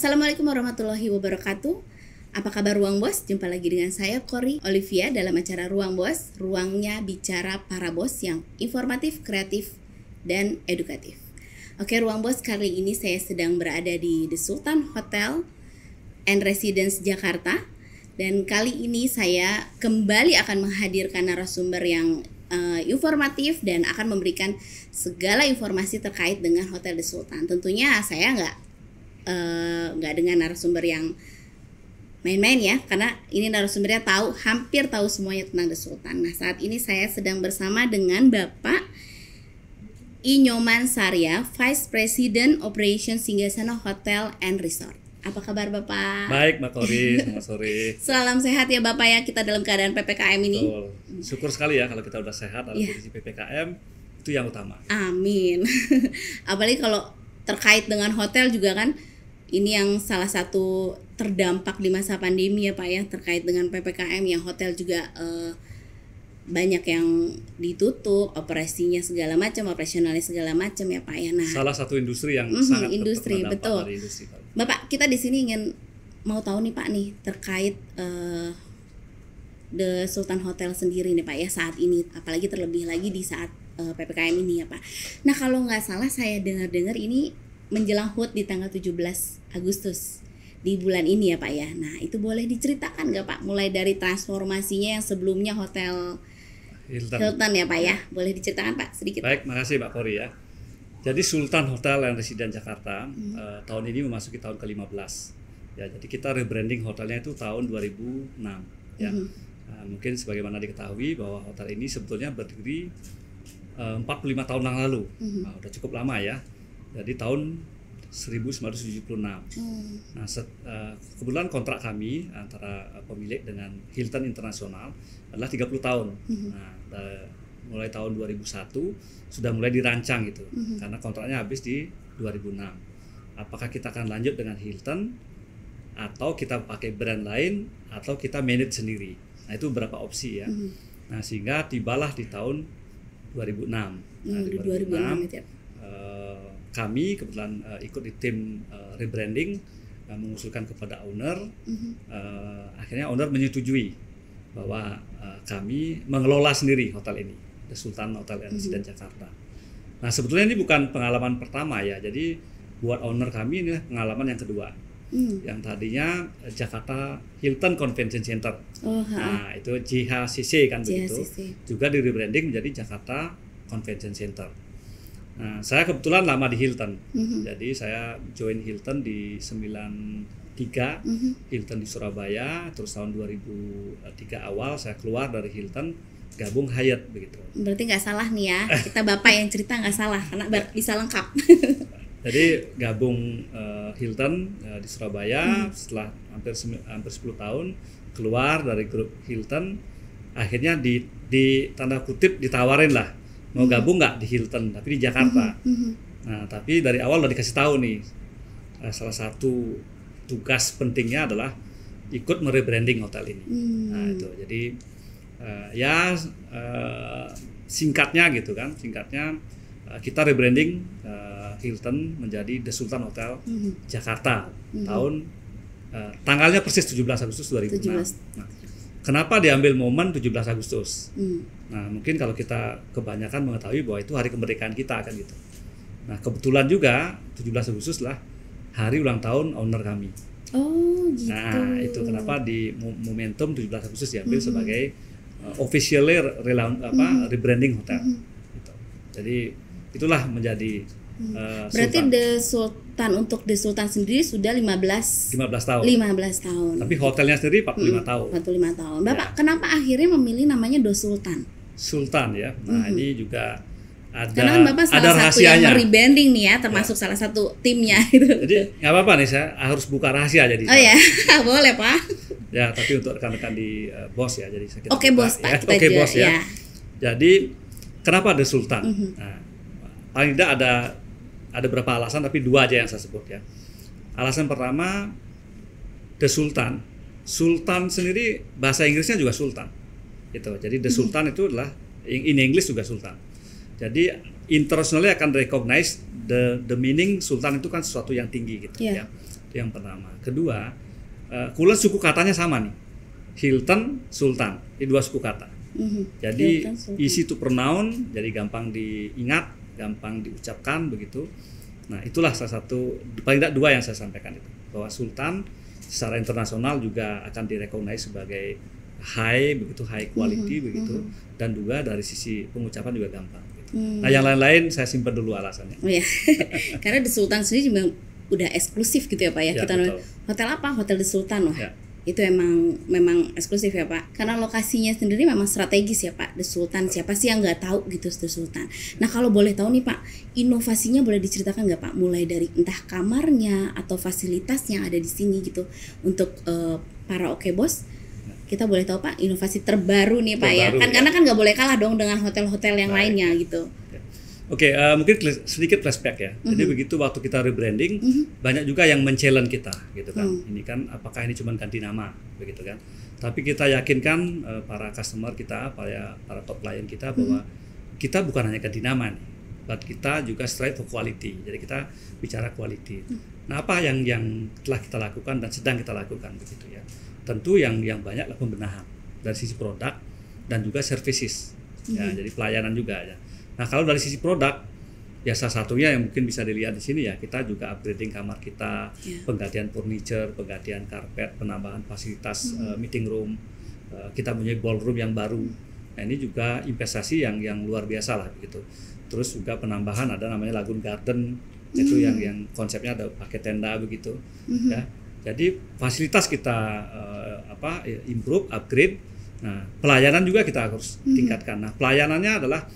Assalamualaikum warahmatullahi wabarakatuh. Apa kabar Ruang Bos? Jumpa lagi dengan saya Kori Olivia dalam acara Ruang Bos. Ruangnya bicara para bos yang informatif, kreatif, dan edukatif. Oke Ruang Bos, kali ini saya sedang berada di The Sultan Hotel and Residence Jakarta. Dan kali ini saya kembali akan menghadirkan narasumber yang informatif dan akan memberikan segala informasi terkait dengan Hotel The Sultan. Tentunya saya nggak dengan narasumber yang main-main ya, karena ini narasumbernya hampir tahu semuanya tentang The Sultan. Nah, saat ini saya sedang bersama dengan Bapak Inyoman Sarya, Vice President Operations Singgasana Hotel and Resort. Apa kabar Bapak? Baik Mbak Kori, selamat sore. Salam sehat ya Bapak ya, kita dalam keadaan PPKM ini. Betul. Syukur sekali ya kalau kita udah sehat dalam kondisi PPKM, itu yang utama. Amin. Apalagi kalau terkait dengan hotel juga kan, ini yang salah satu terdampak di masa pandemi ya Pak ya, terkait dengan PPKM, yang hotel juga banyak yang ditutup, operasinya segala macam, operasionalnya segala macam ya Pak ya. Nah, salah satu industri yang sangat industri, betul. dari industri. Bapak, kita di sini mau tahu nih Pak nih terkait The Sultan Hotel sendiri nih Pak ya saat ini, apalagi terlebih lagi di saat PPKM ini ya Pak. Nah, kalau nggak salah saya dengar ini menjelang HUT di tanggal 17 Agustus di bulan ini ya Pak ya. Nah, itu boleh diceritakan nggak Pak, mulai dari transformasinya yang sebelumnya Hotel Hilton ya Pak ya. Boleh diceritakan Pak sedikit? Baik, makasih Mbak Kori ya. Jadi Sultan Hotel and Residence Jakarta tahun ini memasuki tahun ke-15 ya. Jadi kita rebranding hotelnya itu tahun 2006 ya. Nah, mungkin sebagaimana diketahui bahwa hotel ini sebetulnya berdiri 45 tahun yang lalu. Nah, udah cukup lama ya. Jadi tahun 1976. Nah, kebetulan kontrak kami antara pemilik dengan Hilton Internasional adalah 30 tahun. Nah, mulai tahun 2001 sudah mulai dirancang gitu. Karena kontraknya habis di 2006. Apakah kita akan lanjut dengan Hilton atau kita pakai brand lain atau kita manage sendiri. Nah, itu beberapa opsi ya. Nah, sehingga tibalah di tahun 2006. Nah, di 2006 itu ya. Kami kebetulan ikut di tim rebranding, mengusulkan kepada owner. Akhirnya owner menyetujui bahwa kami mengelola sendiri hotel ini, The Sultan Hotel and Residence Jakarta. Nah, sebetulnya ini bukan pengalaman pertama ya. Jadi buat owner kami ini pengalaman yang kedua. Yang tadinya Jakarta Hilton Convention Center. Nah, itu JHCC kan begitu. Juga di rebranding menjadi Jakarta Convention Center. Nah, saya kebetulan lama di Hilton. Jadi saya join Hilton di 93, Hilton di Surabaya, terus tahun 2003 awal saya keluar dari Hilton, gabung Hyatt begitu. Berarti nggak salah nih ya, kita Bapak yang cerita nggak salah, karena bisa lengkap. Jadi gabung Hilton di Surabaya, setelah hampir 10 tahun keluar dari grup Hilton, akhirnya di tanda kutip ditawarin lah, mau gabung nggak di Hilton tapi di Jakarta. Nah, tapi dari awal udah dikasih tahu nih, salah satu tugas pentingnya adalah ikut merebranding hotel ini. Nah, itu jadi singkatnya gitu kan, kita rebranding Hilton menjadi The Sultan Hotel Jakarta tahun tanggalnya persis 17 Agustus 2006. Nah, kenapa diambil momen 17 Agustus? Nah, mungkin kalau kita kebanyakan mengetahui bahwa itu hari kemerdekaan kita kan gitu. Nah, kebetulan juga 17 Agustus lah hari ulang tahun owner kami. Oh, gitu. Nah, itu kenapa di momentum 17 Agustus diambil sebagai officially rebranding hotel. Gitu. Jadi itulah menjadi berarti Sultan. Untuk The Sultan sendiri sudah 15 tahun. 15 tahun. Tapi hotelnya sendiri 45 tahun. 45 tahun. Bapak, kenapa akhirnya memilih namanya The Sultan? Sultan ya. Nah, ini juga karena kan Bapak salah satu yang rebranding nih ya, termasuk salah satu timnya gitu. Jadi nggak apa-apa nih, saya harus buka rahasia jadi. Oh ya, boleh Pak. Ya, tapi untuk rekan-rekan di bos ya, jadi kita Oke, bos Pak, ya. Oke bos ya. Jadi kenapa The Sultan? Nah, paling tidak ada beberapa alasan, tapi dua aja yang saya sebut ya. Alasan pertama, The Sultan. Sultan sendiri bahasa Inggrisnya juga Sultan. Gitu. Jadi The Sultan itu adalah in English juga Sultan. Jadi internationally akan recognize the meaning Sultan itu kan sesuatu yang tinggi gitu ya. Itu yang pertama. Kedua, kebetulan suku katanya sama nih. Hilton, Sultan. Ini dua suku kata. Jadi easy to pronounce, jadi gampang diingat, gampang diucapkan begitu. Nah, itulah salah satu, paling tidak dua yang saya sampaikan itu. Bahwa Sultan secara internasional juga akan direcognize sebagai high quality begitu, dan juga dari sisi pengucapan juga gampang. Nah, yang lain-lain saya simpan dulu alasannya. Oh ya, karena The Sultan sendiri juga udah eksklusif gitu ya Pak ya. Kita hotel apa? Hotel The Sultan loh. Ya. Itu memang eksklusif ya Pak. Karena lokasinya sendiri memang strategis ya Pak. The Sultan, siapa sih yang nggak tahu gitu The Sultan. Nah, kalau boleh tahu nih Pak, inovasinya boleh diceritakan nggak Pak? Mulai dari entah kamarnya atau fasilitas yang ada di sini gitu untuk para Oke Bos. Kita boleh tahu Pak, inovasi terbaru nih Pak ya. Kan karena kan nggak boleh kalah dong dengan hotel-hotel yang lainnya gitu. Oke, mungkin sedikit flashback ya. Jadi begitu waktu kita rebranding, banyak juga yang men-challenge kita gitu kan. Ini kan apakah ini cuma ganti nama begitu kan. Tapi kita yakinkan para customer kita, para top client kita bahwa kita bukan hanya ganti nama nih, but kita juga strive for quality. Jadi kita bicara quality. Nah, apa yang telah kita lakukan dan sedang kita lakukan begitu ya. Tentu yang banyak adalah pembenahan dari sisi produk dan juga services. Ya, jadi pelayanan juga ya. Nah, kalau dari sisi produk, ya salah satunya yang mungkin bisa dilihat di sini ya, kita juga upgrading kamar kita, penggantian furniture, penggantian karpet, penambahan fasilitas meeting room, kita punya ballroom yang baru. Nah, ini juga investasi yang luar biasa lah begitu. Terus juga penambahan ada namanya Lagoon Garden, itu yang konsepnya ada pakai tenda begitu. Ya, jadi fasilitas kita improve, upgrade. Nah, pelayanan juga kita harus tingkatkan. Nah, pelayanannya adalah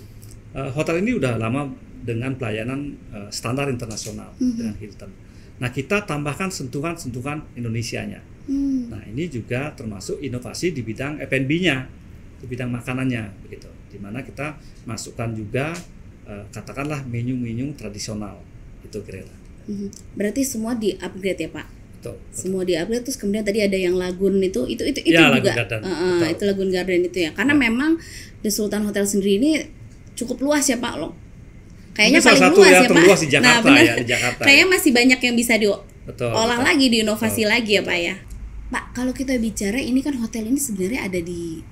hotel ini udah lama dengan pelayanan standar internasional dengan Hilton. Nah, kita tambahkan sentuhan-sentuhan Indonesianya. Nah, ini juga termasuk inovasi di bidang F&B-nya, di bidang makanannya begitu. Di mana kita masukkan juga katakanlah menu-menu tradisional itu kira-kira. Berarti semua di-upgrade ya, Pak? Betul. Semua di-upgrade, terus kemudian tadi ada yang Lagoon itu ya, juga. Itu Lagoon Garden itu ya. Karena memang The Sultan Hotel sendiri ini cukup luas ya Pak loh. Kayaknya paling luas ya Pak. Di Jakarta, nah, ya, di Jakarta. Kayaknya masih banyak yang bisa diolah lagi, diinovasi lagi ya Pak ya. Pak, kalau kita bicara ini kan hotel ini sebenarnya ada di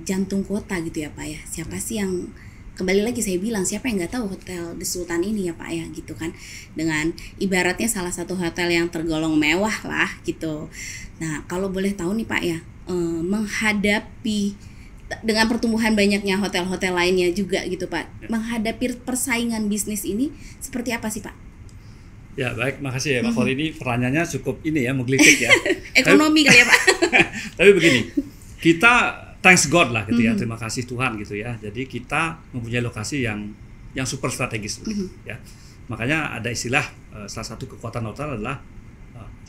jantung kota gitu ya Pak ya. Siapa sih yang, kembali lagi saya bilang, siapa yang nggak tahu hotel The Sultan ini ya Pak ya gitu kan. Dengan ibaratnya salah satu hotel yang tergolong mewah lah gitu. Nah, kalau boleh tahu nih Pak ya, menghadapi dengan pertumbuhan banyaknya hotel-hotel lainnya juga gitu Pak, menghadapi persaingan bisnis ini seperti apa sih Pak? Ya baik, makasih ya Pak Khori, ini pertanyaannya cukup ini ya, menggelitik ya. Ekonomi kali ya Pak. Tapi begini, kita thanks God lah gitu ya, terima kasih Tuhan gitu ya. Jadi kita mempunyai lokasi yang super strategis ya. Makanya ada istilah salah satu kekuatan hotel adalah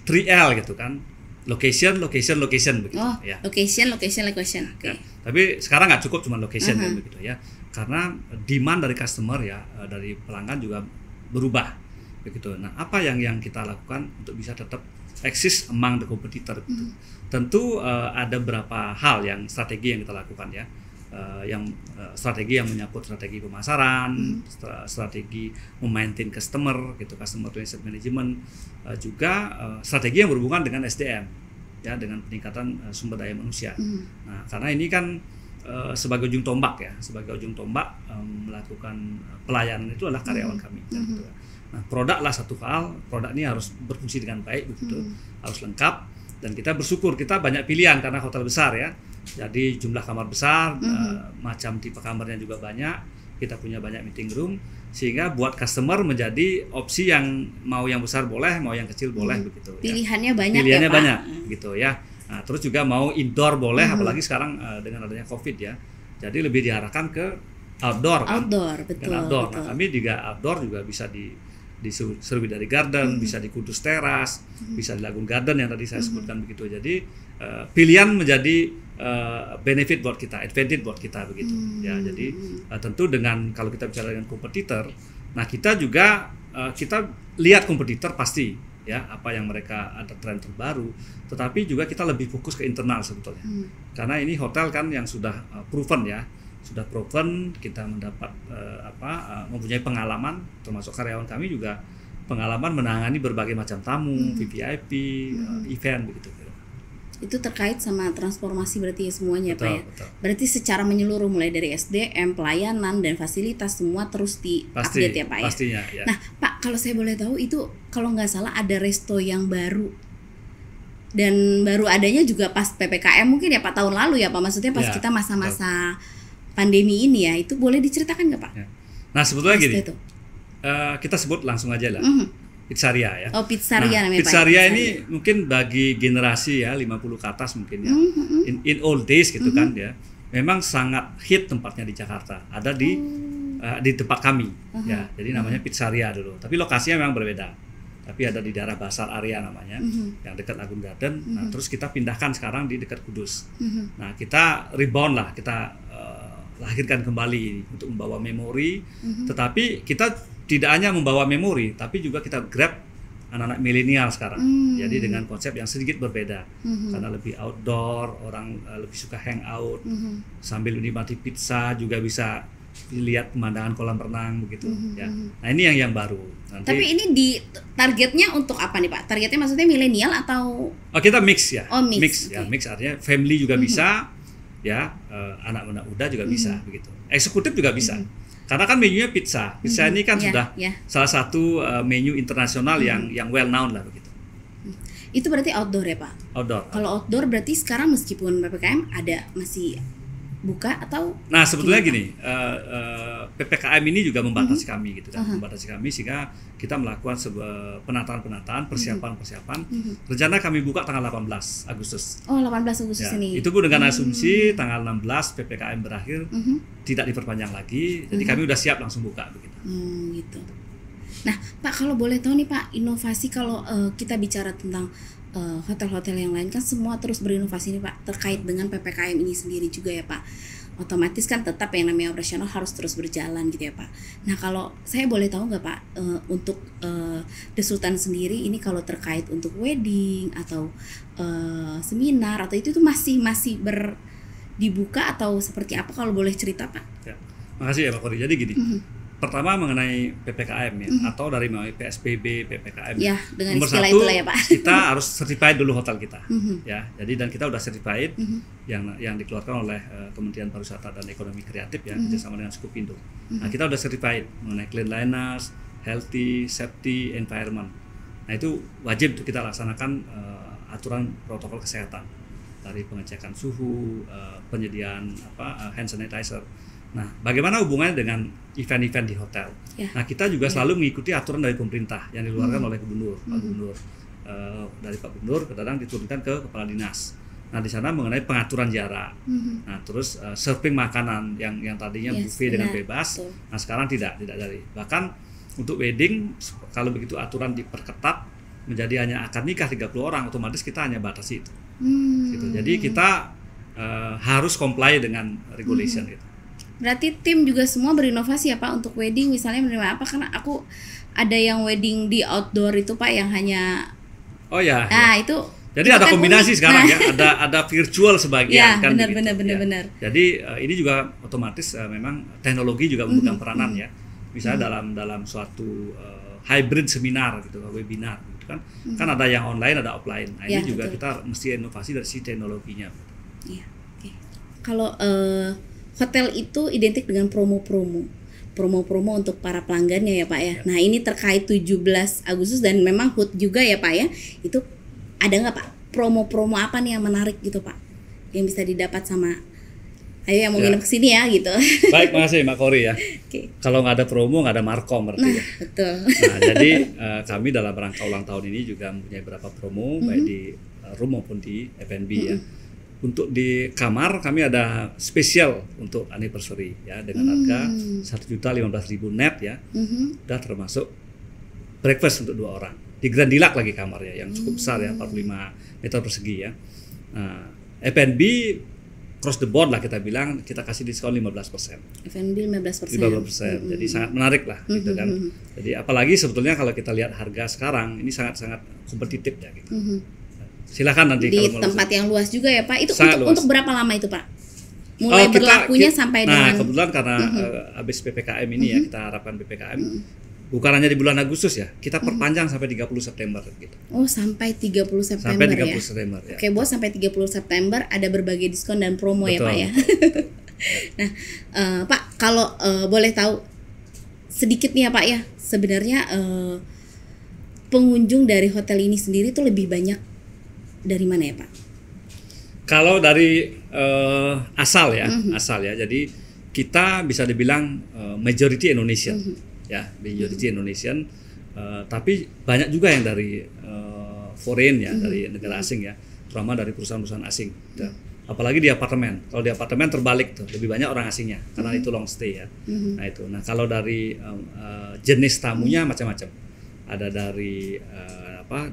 3L gitu kan. Location begitu ya. Location. Okay. Ya, tapi sekarang nggak cukup cuma location kan begitu ya. Karena demand dari customer ya, dari pelanggan juga berubah begitu. Nah, apa yang kita lakukan untuk bisa tetap eksis among the competitor gitu. Tentu ada beberapa hal yang strategi yang kita lakukan ya. Strategi yang menyangkut strategi pemasaran, strategi memaintain customer gitu, customer relationship management, juga strategi yang berhubungan dengan SDM ya, dengan peningkatan sumber daya manusia. Nah, karena ini kan sebagai ujung tombak ya, melakukan pelayanan itu adalah karyawan kami. Gitu. Nah, produk lah satu hal, produk ini harus berfungsi dengan baik begitu, harus lengkap, dan kita bersyukur kita banyak pilihan karena hotel besar ya. Jadi jumlah kamar besar, macam tipe kamarnya juga banyak, kita punya banyak meeting room, sehingga buat customer menjadi opsi yang mau yang besar boleh, mau yang kecil boleh begitu. Pilihannya ya. banyak. Pilihannya ya, Pak? banyak gitu ya. Nah, terus juga mau indoor boleh, apalagi sekarang dengan adanya COVID ya. Jadi lebih diarahkan ke outdoor kan. Betul. Outdoor. Nah, kami juga outdoor juga bisa di Sriwidari Garden, bisa di Kudus Teras, bisa di Lagoon Garden yang tadi saya sebutkan begitu. Jadi pilihan menjadi benefit buat kita, advantage buat kita begitu. Ya, jadi tentu dengan kalau kita bicara dengan kompetitor, nah kita juga kita lihat kompetitor pasti ya apa yang mereka ada tren terbaru, tetapi juga kita lebih fokus ke internal sebetulnya. Karena ini hotel kan yang sudah proven ya. Sudah proven, kita mendapat mempunyai pengalaman, termasuk karyawan kami juga pengalaman menangani berbagai macam tamu, VVIP, event begitu. Itu terkait sama transformasi berarti ya semuanya Betul, Pak ya. betul. Berarti secara menyeluruh mulai dari SDM, pelayanan dan fasilitas semua terus di-update ya Pak ya. Pastinya ya. Nah Pak, kalau saya boleh tahu itu kalau nggak salah ada resto yang baru dan baru adanya juga pas PPKM mungkin ya Pak, tahun lalu ya Pak, maksudnya pas Ya, kita masa-masa pandemi ini ya, itu boleh diceritakan nggak Pak? Ya. Nah sebetulnya Resto gini, itu. kita sebut langsung aja lah, pizzeria ya. Oh pizzeria namanya Pak. Pizzeria ini mungkin bagi generasi ya 50 ke atas mungkin ya. In old days gitu kan ya. Memang sangat hit tempatnya di Jakarta. Ada di tempat kami ya. Jadi namanya pizzeria dulu. Tapi lokasinya memang berbeda. Tapi ada di daerah Basar area namanya, yang dekat Agung Garden. Nah, terus kita pindahkan sekarang di dekat Kudus. Nah, kita rebound lah, kita lahirkan kembali untuk membawa memori. Tetapi kita tidak hanya membawa memori, tapi juga kita grab anak-anak milenial sekarang. Jadi dengan konsep yang sedikit berbeda, karena lebih outdoor, orang lebih suka hangout, sambil menikmati pizza juga bisa lihat pemandangan kolam renang begitu ya. Nah ini yang baru. Nanti, tapi ini di targetnya untuk apa nih Pak? Targetnya maksudnya milenial atau? Oh kita mix ya. Oh mix. Ya mix artinya family juga bisa, ya anak-anak muda juga bisa begitu. Eksekutif juga bisa. Karena kan menunya pizza. Pizza ini kan sudah salah satu menu internasional yang well known lah begitu. Itu berarti outdoor ya Pak? Outdoor. Kalau outdoor berarti sekarang meskipun PPKM ada masih buka atau? Nah sebetulnya gini, PPKM ini juga membatasi kami gitu kan, membatasi kami sehingga kita melakukan sebuah penataan, persiapan. Rencana kami buka tanggal 18 Agustus. Oh 18 Agustus ya, ini. Itu pun dengan asumsi tanggal 16 PPKM berakhir tidak diperpanjang lagi, jadi kami udah siap langsung buka begitu. Gitu. Nah Pak kalau boleh tahu nih Pak, inovasi kalau kita bicara tentang hotel-hotel yang lain kan semua terus berinovasi nih Pak terkait dengan PPKM ini sendiri juga ya Pak. Otomatis kan tetap yang namanya operasional harus terus berjalan gitu ya Pak. Nah kalau saya boleh tahu nggak Pak untuk The Sultan sendiri ini kalau terkait untuk wedding atau seminar atau itu masih dibuka atau seperti apa kalau boleh cerita Pak? Ya, makasih ya Pak Kori. Jadi gini. Pertama mengenai PPKM ya, atau dari mulai PSBB, PPKM. Ya, dengan nomor istilah satu, itulah ya Pak. kita harus certified dulu hotel kita, ya. Jadi dan kita udah certified yang dikeluarkan oleh Kementerian Pariwisata dan Ekonomi Kreatif ya, kerjasama dengan Skupindo. Nah kita udah certified mengenai cleanliness, healthy, safety, environment. Nah itu wajib untuk kita laksanakan aturan protokol kesehatan dari pengecekan suhu, penyediaan hand sanitizer. Nah, bagaimana hubungannya dengan event-event di hotel? Ya. Nah, kita juga selalu mengikuti aturan dari pemerintah yang dikeluarkan oleh Gubernur, Pak Gubernur. Dari Pak Gubernur kadang diturunkan ke Kepala Dinas. Nah, di sana mengenai pengaturan jarak. Nah, terus serving makanan yang tadinya buffet dengan bebas. Nah, sekarang tidak dari. Bahkan untuk wedding kalau begitu aturan diperketat menjadi hanya akad nikah 30 orang, otomatis kita hanya batasi itu. Gitu. Jadi kita harus comply dengan regulation gitu. Berarti tim juga semua berinovasi ya Pak untuk wedding misalnya menerima apa, karena aku ada yang wedding di outdoor itu Pak yang hanya ya. Itu jadi ada kan kombinasi unik. Sekarang ya ada virtual sebagian ya, kan benar. Jadi ini juga otomatis memang teknologi juga memegang peranan ya. Misalnya dalam suatu hybrid seminar gitu, webinar gitu kan. Kan ada yang online, ada offline. Nah, ini juga kita mesti inovasi dari si teknologinya. Iya. Okay. Kalau hotel itu identik dengan promo-promo untuk para pelanggannya ya Pak ya. Nah ini terkait 17 Agustus dan memang HUT juga ya Pak ya. Itu ada nggak Pak promo-promo apa nih yang menarik gitu Pak, yang bisa didapat sama yang mau nginep kesini ya gitu. Baik, makasih Mbak Kori ya. Okay. Kalau nggak ada promo nggak ada markom berarti ya. Betul. Nah jadi kami dalam rangka ulang tahun ini juga mempunyai beberapa promo baik di room maupun di F&B ya. Untuk di kamar kami ada spesial untuk anniversary ya dengan harga 1.015.000 net ya. Udah termasuk breakfast untuk 2 orang. Di Grand Lilac lagi kamarnya yang cukup besar ya, 45 meter persegi ya. Nah, F&B cross the board lah kita bilang, kita kasih diskon 15%. F&B 15%. 15%. Jadi sangat menarik lah gitu kan. Jadi apalagi sebetulnya kalau kita lihat harga sekarang ini sangat-sangat kompetitif ya gitu. Silakan nanti di tempat yang luas juga ya Pak. Itu untuk berapa lama itu Pak? Mulai berlakunya sampai dengan. Nah kebetulan karena habis PPKM ini ya, kita harapkan PPKM bukan hanya di bulan Agustus ya, kita perpanjang sampai 30 September gitu. Oh, sampai 30 September Sampai 30 ya. September ya. Oke, Bos, sampai 30 September ada berbagai diskon dan promo ya, Betul. Pak ya. Nah, Pak, kalau boleh tahu sedikit nih ya, Pak ya. Sebenarnya pengunjung dari hotel ini sendiri tuh lebih banyak dari mana ya, Pak? Kalau dari asal ya, Jadi kita bisa dibilang majority Indonesian, ya, majority Indonesian. Tapi banyak juga yang dari foreign ya, dari negara asing ya, terutama dari perusahaan-perusahaan asing. Ya. Apalagi di apartemen. Kalau di apartemen terbalik tuh, lebih banyak orang asingnya karena itu long stay ya. Nah itu. Nah kalau dari jenis tamunya macam-macam. Ada dari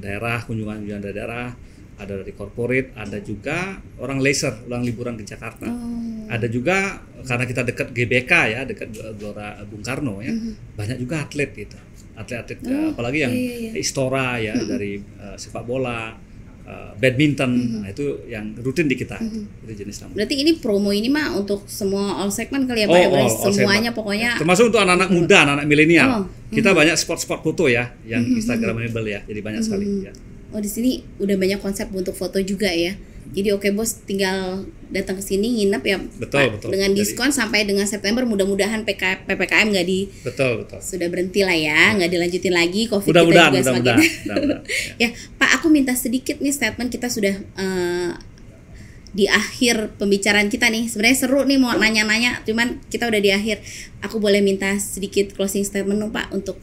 daerah, kunjungan dari daerah, ada dari corporate, ada juga orang leisure, orang liburan ke Jakarta. Ada juga karena kita dekat GBK ya, dekat Gelora Bung Karno ya, banyak juga atlet gitu. Atlet-atlet apalagi yang Istora ya, dari sepak bola, badminton, nah itu yang rutin di kita. Itu jenis tamu. Berarti ini promo ini mah untuk semua all segment kali ya, Pak? all Semuanya segment. pokoknya. Termasuk untuk anak-anak muda, anak-anak milenial. Kita banyak spot-spot foto ya, yang Instagramable ya, jadi banyak sekali ya. Oh, di sini udah banyak konsep untuk foto juga ya. Jadi oke, Bos, tinggal datang ke sini nginep ya, betul, Pak, dengan diskon sampai dengan September. Mudah-mudahan PPKM nggak betul. Sudah berhenti lah ya, nggak dilanjutin lagi. Covid Mudah-mudahan, kita juga semakin. mudah-mudahan. Ya, Pak, aku minta sedikit nih statement, kita sudah di akhir pembicaraan kita nih. Sebenarnya seru nih mau nanya-nanya, cuman kita udah di akhir. Aku boleh minta sedikit closing statement dong, Pak, untuk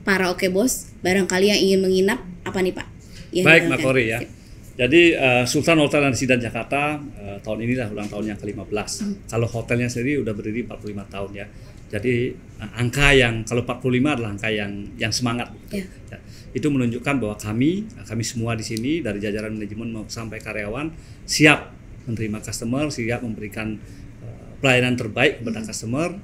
para Oke Bos, barangkali yang ingin menginap apa nih, Pak? Baik, Mbak Kori ya. Jadi Sultan Hotel and Residence Jakarta tahun ini lah ulang tahun yang ke-15. Kalau hotelnya sendiri udah berdiri 45 tahun ya. Jadi angka yang kalau 45 adalah angka yang semangat gitu. Ya. Itu menunjukkan bahwa kami semua di sini dari jajaran manajemen sampai karyawan siap menerima customer, siap memberikan pelayanan terbaik kepada customer.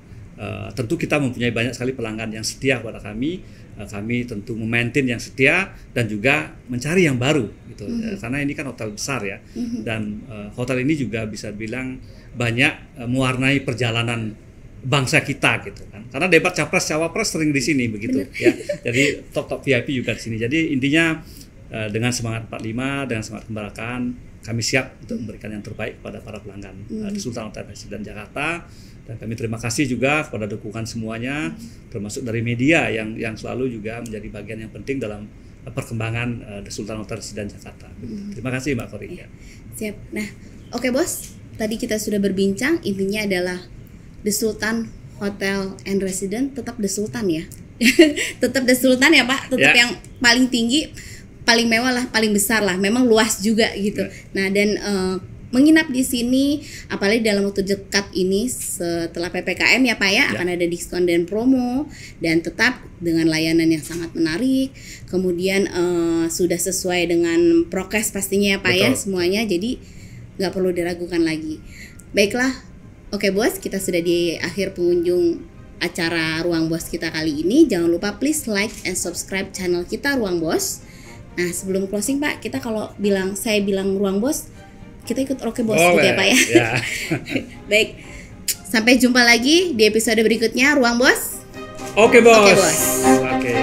Tentu kita mempunyai banyak sekali pelanggan yang setia kepada kami. Kami tentu memaintain yang setia dan juga mencari yang baru gitu. Karena ini kan hotel besar ya. Dan hotel ini juga bisa bilang banyak mewarnai perjalanan bangsa kita gitu kan. Karena debat capres cawapres sering di sini begitu ya. Jadi top VIP juga di sini. Jadi intinya dengan semangat 45, dengan semangat kembarakan, kami siap untuk memberikan yang terbaik kepada para pelanggan di Sultan Hotel Residence Jakarta. Dan kami terima kasih juga kepada dukungan semuanya, termasuk dari media yang selalu juga menjadi bagian yang penting dalam perkembangan The Sultan Hotel Residence Jakarta. Terima kasih, Mbak Kori. Siap. Nah, oke Bos, tadi kita sudah berbincang, intinya adalah The Sultan Hotel and Residence tetap The Sultan ya. Tetap The Sultan ya, Pak, tetap yang paling tinggi, paling mewah lah, paling besar lah, memang luas juga gitu. Nah, dan menginap di sini apalagi dalam waktu dekat ini setelah PPKM ya, Pak ya, akan ada diskon dan promo dan tetap dengan layanan yang sangat menarik. Kemudian sudah sesuai dengan prokes pastinya ya, Pak ya, semuanya, jadi nggak perlu diragukan lagi. Baiklah, oke Bos, kita sudah di akhir pengunjung acara Ruang Bos kita kali ini. Jangan lupa please like and subscribe channel kita Ruang Bos. Nah, sebelum closing Pak, kita kalau saya bilang Ruang Bos, kita ikut Oke Bos gitu ya, Pak ya. Baik, sampai jumpa lagi di episode berikutnya Ruang Bos. Oke Bos. Oke Bos. Oke.